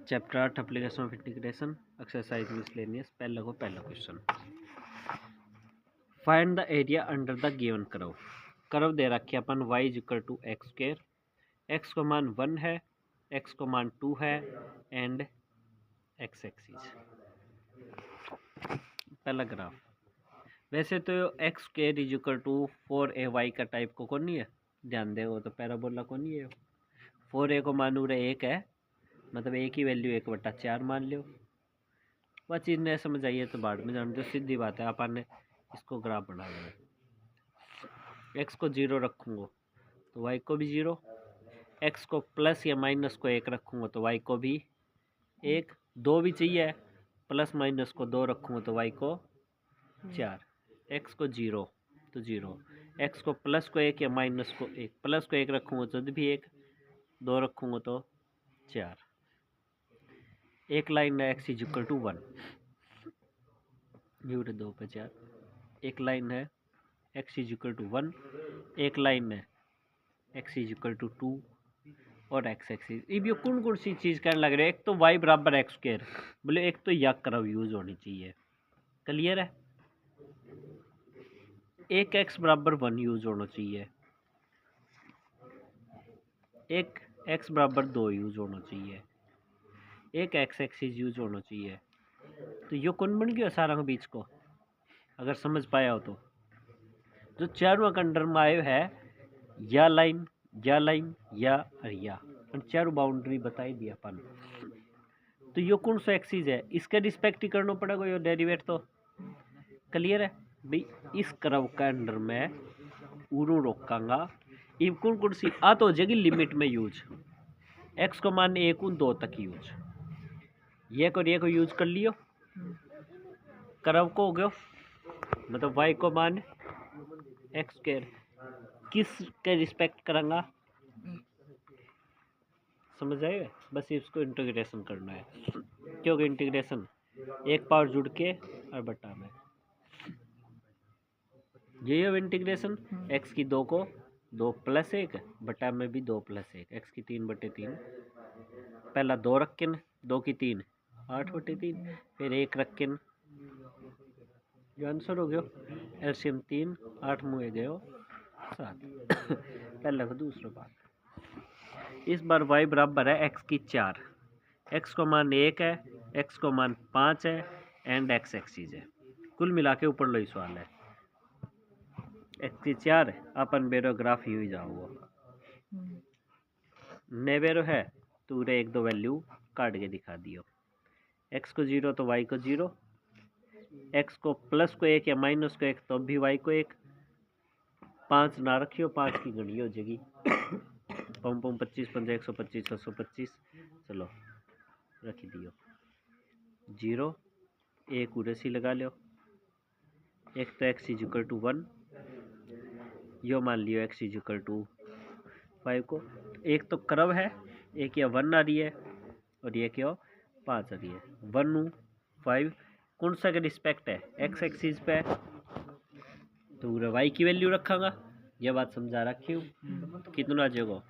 Chapter 8 application of integration exercise miscellaneous पहला question find the area under the given curve. Curve दे रखे अपन y is equal to X square, x को मान 1 है, x को मान 2 है एंड x एक्सिस। पहला ग्राफ वैसे तो x square is equal to 4ay का टाइप को कौन नहीं है, ध्यान दे वो तो पैराबोला को नहीं है। 4a को मान उरे 1 है, मतलब a की वैल्यू 1/4 मान लो। वह चीज़ नहीं समझ आई है तो बाद में जान दो, सीधी बात है। अपन ने इसको ग्राफ बना लिया, x को 0 रखूँगा तो y को भी 0, x को प्लस या माइनस को 1 रखूँगा तो y को भी 1, 2 भी चाहिए, प्लस माइनस को 2 रखूँगा तो y को 4, x को 0 तो 0, x को प्लस को 1 या माइनस को 1, प्लस को 1 रखूँगा तो भी 1, 2 रखूँगा तो 4। एक लाइन है x इज इक्वल टू 1, यूरे 2 पे 4। एक लाइन है x इज इक्वल टू 1, एक लाइन है x इज इक्वल टू 2 और x एक्सिस। अब ये कौन सी चीज़ कहने लग रहे हैं, एक तो y बराबर एक्स स्क्वायर, बोले एक तो यह कर्व यूज होनी चाहिए। क्लियर है? एक x बराबर 1 यूज होना चाहिए, एक x बराबर 2 यूज होना चाहिए, एक x एक्सिस यूज होना चाहिए। तो ये कौन बन गया सारा के बीच को, अगर समझ पाया हो तो। जो चारों के अंडर में आए है या लाइन या लाइन या या चारों बाउंड्री बताई दी अपन। तो ये कौन सा एक्सिस है, इसके रिस्पेक्ट ही करना पड़ेगा ये डेरिवेट तो। क्लियर है भाई? इस कर्व के अंडर में उरू रोकांगा इब कौन सी आ तो हो जाएगी लिमिट में यूज, x को मान 1 2 तक यूज, ये को यूज कर लियो, कर्व को हो गयो, मतलब y को मान एक्स स्क्वायर किस के रिस्पेक्ट करेंगा, समझ आएगा? बस इसको इंटीग्रेशन करना है, क्योंकि इंटीग्रेशन एक पावर जुड़ के और बटा में यही है इंटीग्रेशन। x की 2 को 2 + 1 बटा में भी 2 + 1, x की 3/3, पहला 2 रख के 2 की 3 8/3, फिर 1 रख के जो आंसर हो गया एलसीएम 3 8 मुँह गए 7। पहले को दूसरा बात, इस बार y बराबर है x की 4, x को मान 1 है, x को मान 5 है एंड x एक्सिस है। कुल मिला के ऊपर लो सवाल है x की 4 अपन बेरोग्राफ ही जाओगे ने बेरो है तो उरे 1 2 वैल्यू काट के दिखा दियो। x को 0 तो y को 0, x को प्लस को 1 या माइनस को 1 तो भी y को 1, 5 ना रखियो, 5 की गणिया हो जाएगी। 25 5 125 625, चलो रखी दियो 0 1 उरे सी लगा लो। एक तो x इज इक्वल टू 1, यो मान लियो x इज इक्वल टू 5 को। एक तो कर्व है, एक या 1 आ रही है और ये क्या 5 आ रही है। 1 5 कौन सा का रिस्पेक्ट है, x एक्सिस पे तो पूरा y की वैल्यू रखांगा। यह बात समझा रखी हूँ। कितना आ जाएगा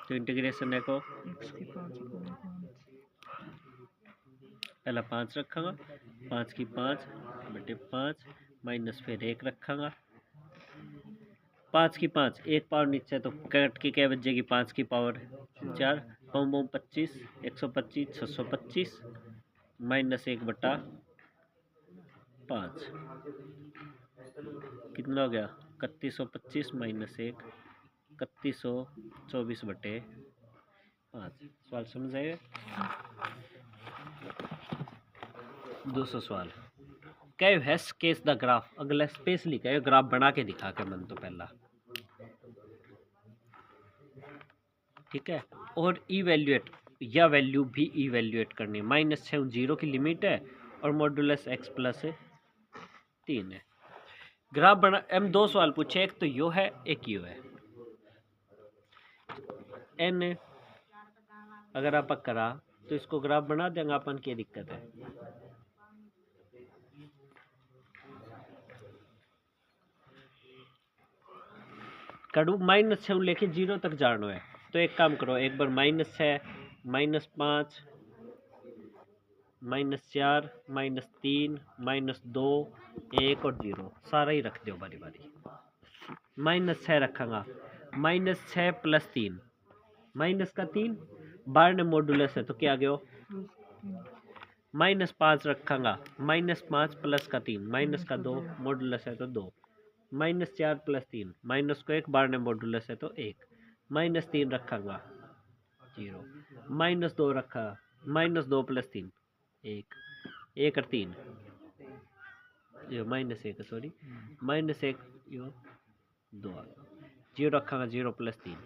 तो इंटीग्रेशन है को पहला 5 रखांगा, 5 की 5/5 माइनस फिर 1 रखांगा, 5 की 5 एक पावर नीचे तो कट के क्या बचेगी 5 की पावर 4, 25 125 625 माइनस 1/5 कितना हो गया 3125 माइनस 1 3124/5। सवाल समझ आएगा? दूसरा सवाल क्या है केस द ग्राफ, अगला स्पेशली क्या ग्राफ बना के दिखा के मन तो पहला, ठीक है। और इवेल्युएट या वैल्यू भी इवेल्युएट करनी है। -6 0 की लिमिट है और मॉडुलस x + 3 है। ग्राफ बना हम 2 सवाल पूछे, एक तो यो है एक यो है। n अगर आप करा तो इसको ग्राफ बना देंगे अपन, क्या दिक्कत है? कड़ू -6 लेके 0 तक जाना है तो एक काम करो, एक बार -6 -5 -4 -3 -2 1 और 0 सारा ही रख दो बारी बारी। -6 रखूँगा, -6 + 3 माइनस का 3 बार ने मॉडुलस है तो क्या गया, -5 रखूँगा, -5 + का 3 माइनस का 2 मॉडुलस है तो 2 -4 + 3 माइनस को 1 बार ने मॉडुलस है तो 1 -3 रखूँगा 0 -2 रखा, -2 + 3 1 1 और 3 यो -1 सॉरी -1 यो 2 0 रखा 0 + 3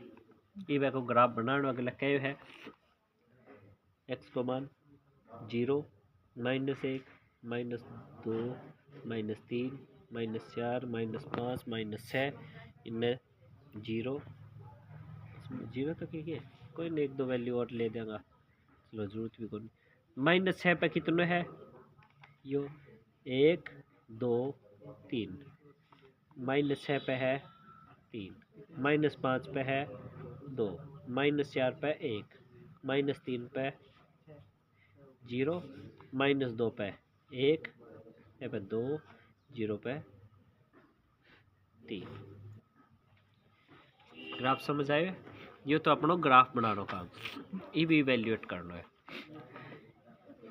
ये को ग्राफ बनाने अगला क्या है x को मान 0 -1 -2 -3 -4 -5 -6 इनमें 0 0 तक है कोई नहीं, 1-2 वैल्यू और ले देगा, चलो जरूरत भी कोई। -6 पे कितने है यो 1 2 3 -6 पे है 3 -5 पे है 2 -4 पे 1 -3 पे 0 -2 पे 1 पे 2 0 पे 3। ग्राफ समझ आए? ये तो अपनो ग्राफ बनानो काम, ई भी इवेल्युएट करना है।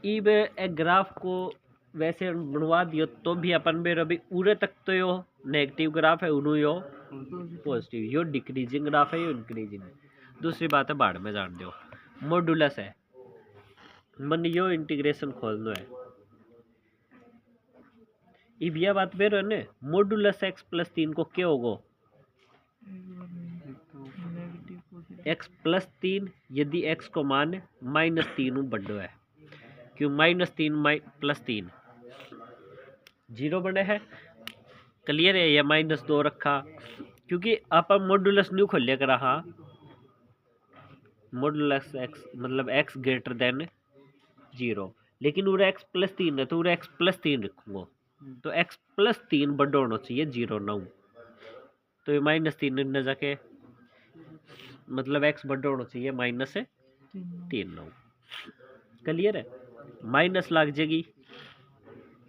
ई एक ग्राफ को वैसे बनवा दियो तो भी अपन मेरे अभी पूरे तक तो यो नेगेटिव ग्राफ है, उन्हों यो पॉजिटिव, यो डिक्रीजिंग ग्राफ है, यो इंक्रीजिंग है। दूसरी बात है बाढ़ में जान दो मॉडुलस है, मन यो इंटीग्रेशन खोलना है। अब यह बात बेरो है ने मॉडुलस x + 3 को क्या होगा x + 3 यदि x को मान -3 बड़ो है, क्यों -3 + 3 0 बने है, क्लियर है। या -2 रखा क्योंकि आप मॉडुलस न्यू खोलिया कर रहा मॉडुलस x मतलब x > 0, लेकिन उरा x + 3 है तो उरा x + 3 रखूंगा तो x + 3 बड़ा होना चाहिए 0 9, तो ये -3 न जाके मतलब x बड़ा होना चाहिए -3 9, क्लियर है। माइनस लाग जाएगी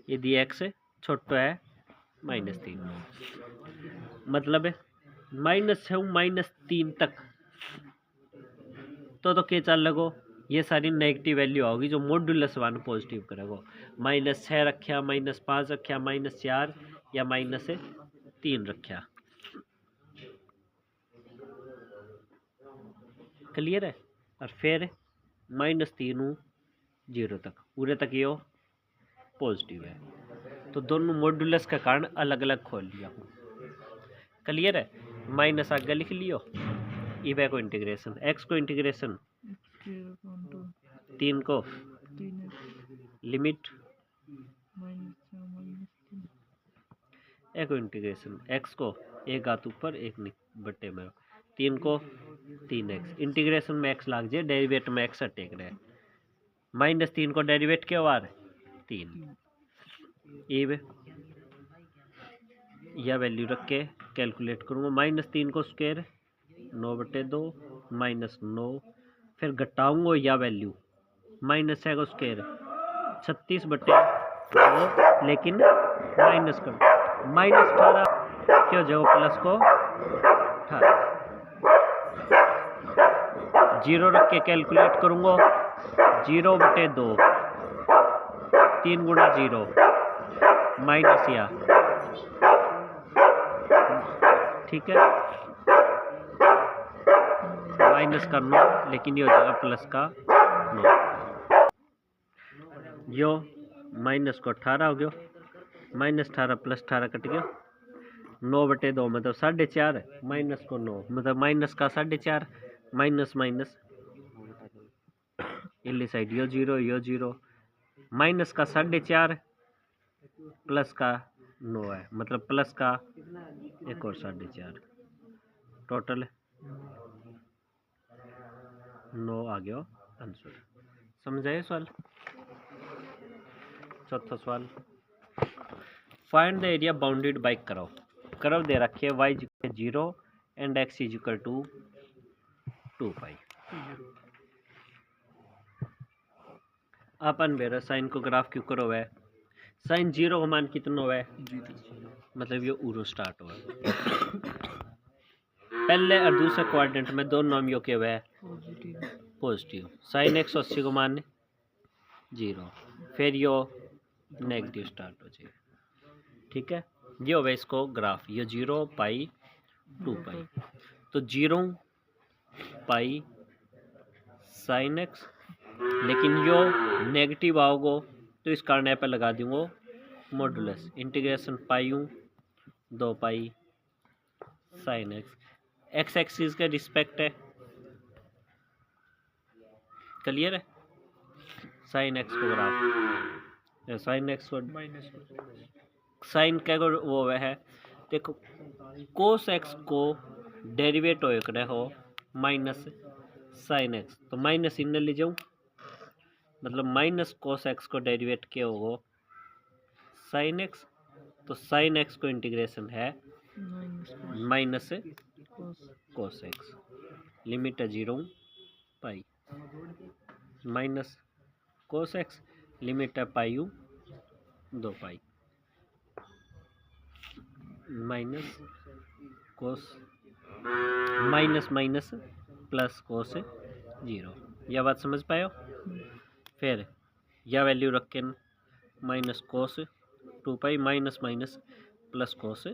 यदि x छोटा है -3 9, मतलब है -6 -3 तक तो क्या चल लगो, ये सारी नेगेटिव वैल्यू होगी जो मॉडुलस 1 पॉजिटिव करेगा। -6 रखा, -5 रखा, -4 या -3 रखा, क्लियर है। और फिर -3 0 तक पूरे तक ये पॉजिटिव है, तो दोनों मॉडुलस का कारण अलग अलग खोल लिया हूँ, क्लियर है। माइनस आगे लिख लियो, ई को इंटीग्रेशन x को इंटीग्रेशन 3 को लिमिट एक को इंटीग्रेशन x को 1 हाथ ऊपर 1 बटे में 3 को 3x इंटीग्रेशन में x लाग जाए, डेरिवेट में x अटेक रहे, -3 को डेरिवेट क्या हुआ 3, ये यह वैल्यू रख के कैलकुलेट करूँगा। -3 को स्क्वायर 9/2 -9, फिर घटाऊंगा यह वैल्यू -6 को स्क्वायर 36/2, लेकिन माइनस कर -18 क्यों जाओ प्लस को 18 0 रख के कैलकुलेट करूँगा 0/2 3 × 0 माइनस या ठीक है माइनस का 9, लेकिन ये हो जाएगा प्लस का 9, यो माइनस को 18 हो गया, -18 + 18 कट गया 9/2 मतलब 4.5 माइनस को 9 मतलब माइनस का 4.5 माइनस माइनस इली साइड यो 0 यो 0 माइनस का 4.5 प्लस का 9 है मतलब प्लस का एक और 4.5 टोटल 9 आ गया आंसर। समझाए सवाल। चौथा सवाल, find the area bounded by curve दे रखे है y 0 एंड x = 2 पाई। अपन बेरा साइन को ग्राफ क्यों करो है, साइन 0 का मान कितना है, मतलब ये उरो स्टार्ट हुआ पहले और दूसरे क्वाड्रेंट में दोनों नामियों के हुए पॉजिटिव, साइन 180 को मान 0, फिर यो नेगेटिव स्टार्ट हो जाए। ठीक है, ये हो गया इसको ग्राफ, ये 0 पाई 2 पाई, तो 0 पाई साइन एक्स, लेकिन यो नेगेटिव आओगे तो इस कारण यहाँ पे लगा दूंगा मॉडुलस इंटीग्रेशन पाई 2 pi sine x, x axis के रिस्पेक्ट है, क्लियर है। साइन एक्स को ग्राफ, साइन एक्स को साइन क्या वो है, देखो कोस एक्स को डेरिवेट हो माइनस साइन एक्स, तो माइनस इन ले जाऊँ, मतलब माइनस कोस एक्स को डेरिवेट किया होगा साइन एक्स, तो साइन एक्स को इंटीग्रेशन है माइनस कोस एक्स, लिमिट है 0 पाई, माइनस कोस एक्स, लिमिट है pi 2 pi, minus cos minus minus plus cos 0, यह बात समझ पाए हो। फिर यह वैल्यू रख के minus cos 2 pi minus minus plus cos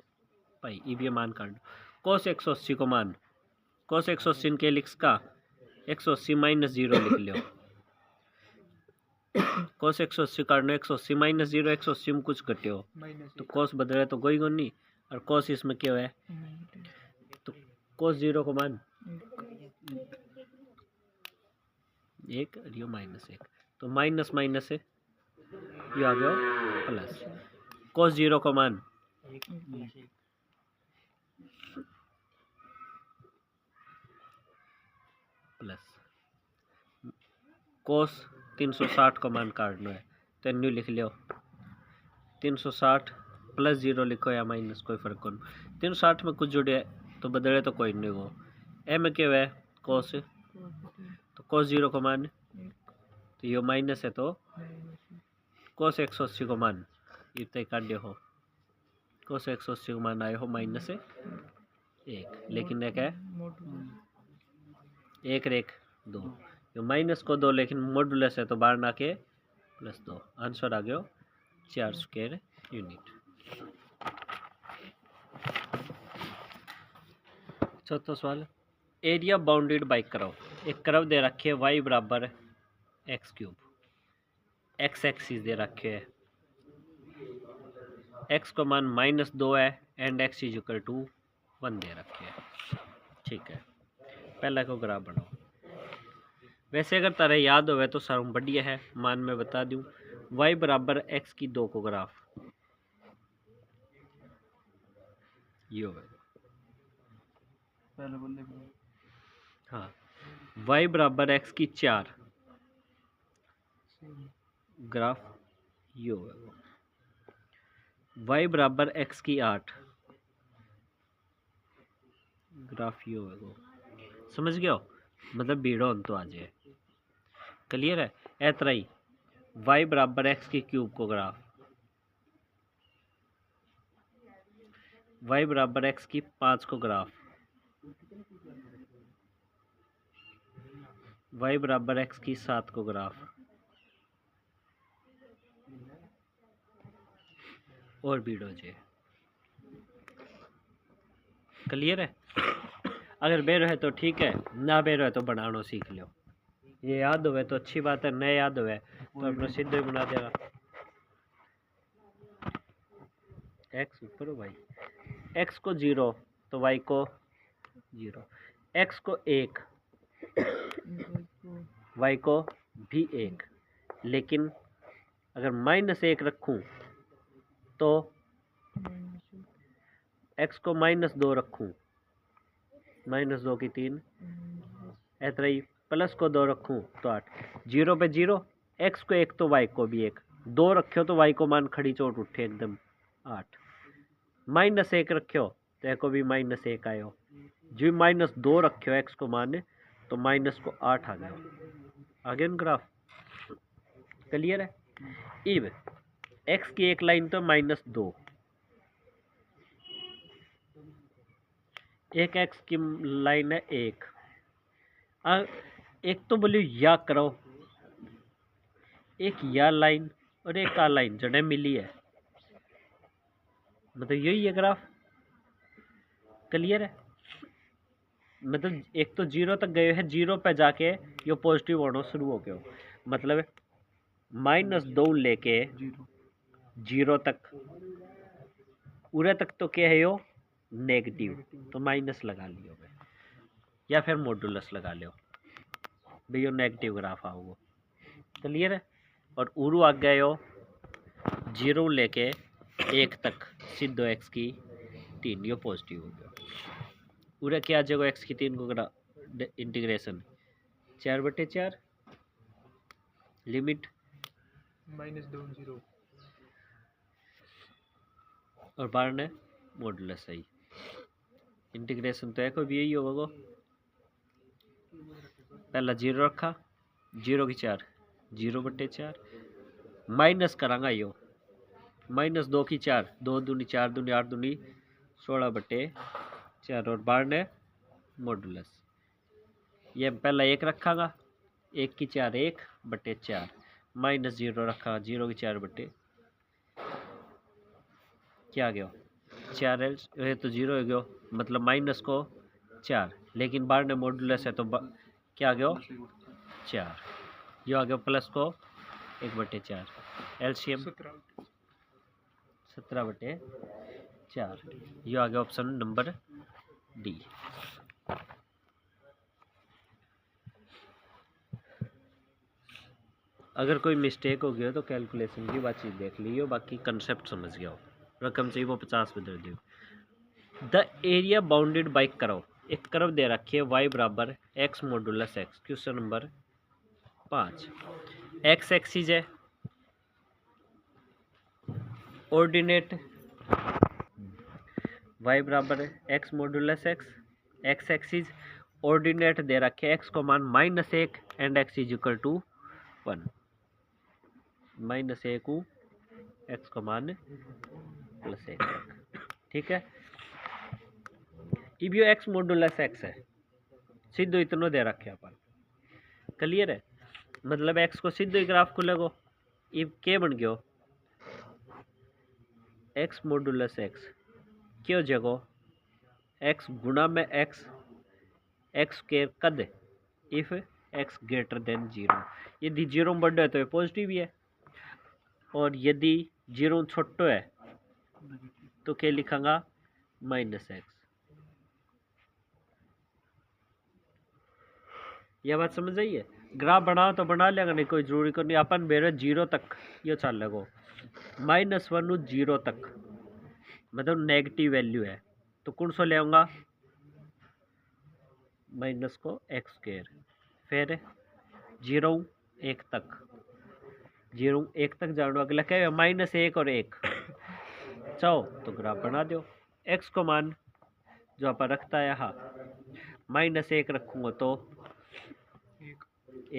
pi, ये मान काट दो। कोस 180 को मान, कोस 180 के लिख का 180 माइनस 0 लिख लो, कोस 180 काटना 180 माइनस 0, 180 में कुछ घटे हो तो कोस बदले तो कोई को नहीं, और कोस इसमें क्या है, तो कोस 0 को मान 1 और ये माइनस 1, तो माइनस माइनस है ये आ गया प्लस, कोस 0 को मान प्लस, कोस 360 को मान काटना है तो न्यू लिख लो 360 प्लस 0 लिखो या माइनस, कोई फर्क नहीं, 360 में कुछ जुड़े तो बदले तो कोई नहीं हो, ए में क्या है कोस, तो कोस 0 को मान तो ये माइनस है, तो कोस 180 को मान इतने काटे हो, कोस 180 को मान आए हो माइनस 1, लेकिन एक है 1 रेख 2, जो माइनस को 2 लेकिन मॉडुलस है तो बाहर ना के प्लस 2, आंसर आ गया 4 स्क्वायर यूनिट। चौथा सवाल, एरिया बाउंडेड बाय कर्व, एक कर्व दे रखे है y बराबर एक्स क्यूब, एक्स एक्सिस दे रखे है, x को मान -2 है and x is equal to 1 दे रखे है। ठीक है, पहला को ग्राफ बनाओ, वैसे अगर तारे याद होवे तो सारा बढ़िया है, मान मैं बता दूं y बराबर x की 2 को ग्राफ ये होगा, हाँ y बराबर x की 4 ग्राफ ये होगा, y बराबर x की 8 ग्राफ ये होगा, समझ गया हो, मतलब भीड़ो तो आ जाए, क्लियर है। ऐतरा ही y बराबर x की क्यूब को ग्राफ, y बराबर x की 5 को ग्राफ, y बराबर x की 7 को ग्राफ, और भीड़ो जे, क्लियर है। अगर बेरो है तो ठीक है, ना बेरो है तो बनाना सीख लो, ये याद होवे तो अच्छी बात है, नए याद होवे तो अपना सीधे बना देगा, x ऊपर हो भाई, x को 0 तो y को 0, x को 1 y को भी 1, लेकिन अगर -1 रखूं तो x को -2 रखूं, -2 की 3, ऐसा ही प्लस को 2 रखूं तो 8, 0 पे 0, x को 1 तो y को भी 1, 2 रखो तो y को मान खड़ी चोट उठे एकदम 8, -1 रखो तो को भी -1 आयो, जो -2 रखो x को मान तो माइनस को 8 आ गया, आगे ग्राफ क्लियर है। इब एक्स की एक लाइन तो -2, एक एक्स की लाइन है 1। एक तो बोलियो या करो, एक या लाइन और एक आ लाइन जड़े मिली है, मतलब यही है ग्राफ। क्लियर है। मतलब एक तो 0 तक गए है, 0 पे जाके यो पॉजिटिव होना शुरू हो गया, मतलब -2 लेके 0 तक, पूरे तक तो क्या है यो नेगेटिव, तो माइनस लगा लियो या फिर मॉडुलस लगा लियो भाई, यो नेगेटिव ग्राफ आओगे। क्लियर है। और उरू आ गए हो 0 लेके 1 तक सीधो एक्स की 3, यो पॉजिटिव हो गया। पूरा क्या आ जाएगा एक्स की 3 को इंटीग्रेशन 4/4 लिमिट -2 और बाहर ने मॉडुलस सही। इंटीग्रेशन तो है कोई भी यही होगा, पहला 0 रखा, 0 की 4 0/4 माइनस करांगा यो -2 की 4, 2 दूनी 4 दूनी 8 दूनी 16/4 और बाहर ने मॉडुलस। ये पहला 1 रखागा, 1 की 4 1/4 -0 रखा, 0 की 4 क्या आ गया 4 एल, ये तो 0 हो गया, मतलब माइनस को 4, लेकिन बाहर ने मॉडुलस है तो क्या आ गया 4, ये आ गया प्लस को 1/4 एलसीएम 17/4, ये आ गया ऑप्शन नंबर डी। अगर कोई मिस्टेक हो गया तो कैलकुलेशन की बातचीत देख लियो, बाकी कंसेप्ट समझ गया हो। रकम चाहिए वो 50 में दे दियो। The area bounded by curve, एक कर्व दे रखी है y बराबर x modulus x। Question number 5। x axis है, ऑर्डिनेट y बराबर x modulus x, x axis ordinate दे रखे है x को मान -1 and x is equal to 1, -1 को x को मान +1 तक। ठीक है। इब यो x मॉडुलस x है, सीधो इतना दे रखे अपन। क्लियर है। मतलब x को सीधो ही ग्राफ को लगो, इब के बन गयो x मॉडुलस x क्यों जगो x गुणा में x स्क्वायर कद इफ x ग्रेटर देन 0। यदि 0 बड़ा है तो ये पॉजिटिव ही है, और यदि 0 छोटो है तो क्या लिखांगा -x। यह बात समझ आई है। ग्राफ बनाओ तो बना लेगा, नहीं कोई जरूरी को नहीं। अपन मेरे 0 तक ये चल लगो, -1 0 तक मतलब नेगेटिव वैल्यू है, तो कौन सा ले आऊंगा माइनस को x स्क्वायर, फिर 0 1 तक, 0 1 तक जानो, अगला क्या है -1 और 1 चाहो तो ग्राफ बना दो। x को मान जो आप रखता है हाँ -1 रखूंगा तो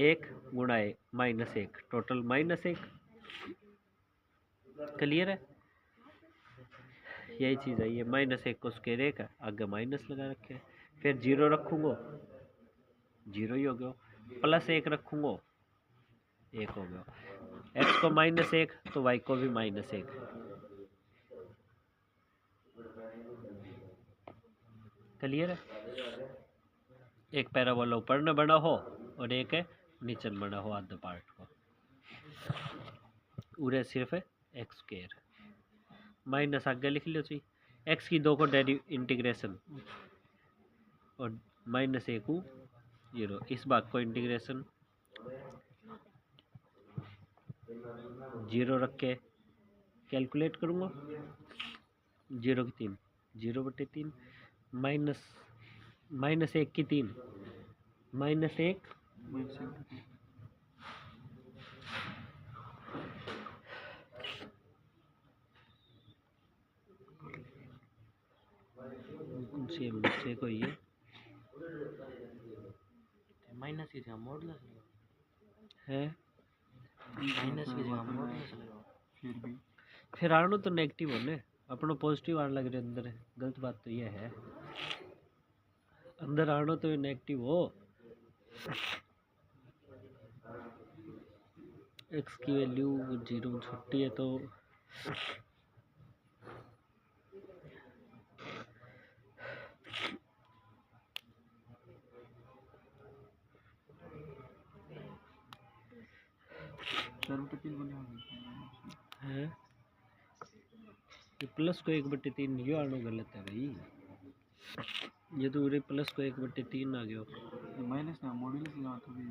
1 गुणा -1 टोटल -1। क्लियर है। यही चीज़ है, ये -1 को स्क्वायर 1 है, आगे माइनस लगा रखे हैं। फिर 0 रखूंगा 0 ही हो गया, +1 रखूंगा 1 हो गया। x को -1 तो y को भी -1। क्लियर है। एक पैराबोला ऊपर न बना हो और एक नीचे बना हो आधा पार्ट को, उरे सिर्फ x स्क्वायर माइनस आगे लिख लो चाहिए। x की 2 को इंटीग्रेशन और -1 को 0, इस भाग को इंटीग्रेशन 0 रख के कैलकुलेट करूँगा, 0 की 3 0/3 -1 की 3 -1 से मिस्टेक हुई है, माइनस की जगह मॉडुलस है माइनस की जगह मॉडुलस लगाओ। फिर आनो तो नेगेटिव होने, अपना पॉजिटिव आने लग रहे अंदर। गलत बात तो ये है, अंदर आनो तो नेगेटिव हो। एक्स की वैल्यू 0 छोटी है तो है ये प्लस को 1/3 यो आनो गलत है भाई, ये तो पूरे प्लस को 1/3 आ गया। माइनस ना मॉड्यूलस लगा तो भी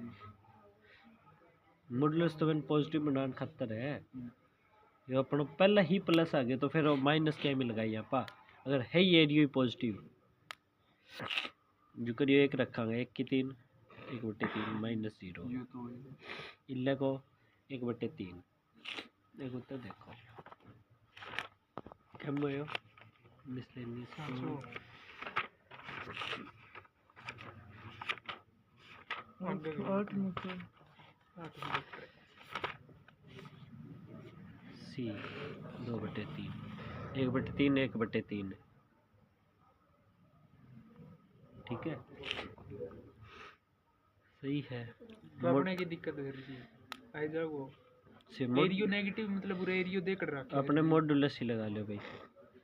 मॉडुलस तो मैंने पॉजिटिव बनाने खातर है, ये अपना पहला ही प्लस आ गया तो फिर माइनस क्या में लगाई आपा, अगर है ये एरियो पॉजिटिव जो करियो 1 रखांगे 1 की 3 1/3 -0 ये तो इल्ले को 1/3 एक उत्तर देखो कम हो मिसलेनियस सी 2/3 1/3 1/3 ठीक है, सही है। अपने की दिक्कत है आई जाओ वो एरियो नेगेटिव मतलब पूरा एरियो देख कर रखा अपने मॉडुलस ही लगा लो भाई,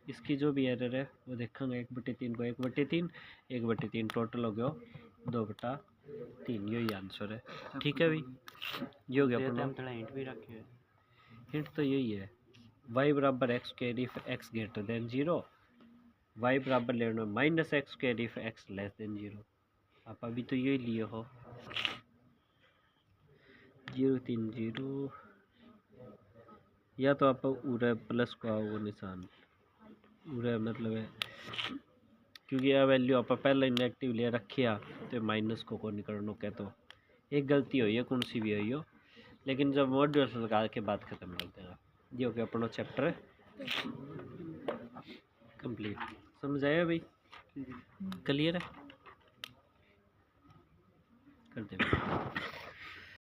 इसकी जो भी एरर है वो देखेंगे 1/3 को 1/3 1/3 टोटल हो गया 2/3, यही आंसर है। ठीक है भाई, ये हो गया अपना थोड़ा हिंट भी रखे। हिंट तो यही है, y बराबर x square if x greater than 0, y बराबर लेना -x square if x less than 0। आप अभी तो यही लिए हो 0 3 0, या तो आप पूरा प्लस को आओ निशान पूरा मतलब है, क्योंकि यह वैल्यू आप पहले नेगेटिव ले रखिया तो माइनस को निकलना के तो एक गलती हुई है कौन सी भी हुई हो, लेकिन जब मॉड्यूल्स लगा के बात खत्म कर देगा। ये हो गया अपना चैप्टर कंप्लीट, समझ आया भाई, क्लियर है कर दे।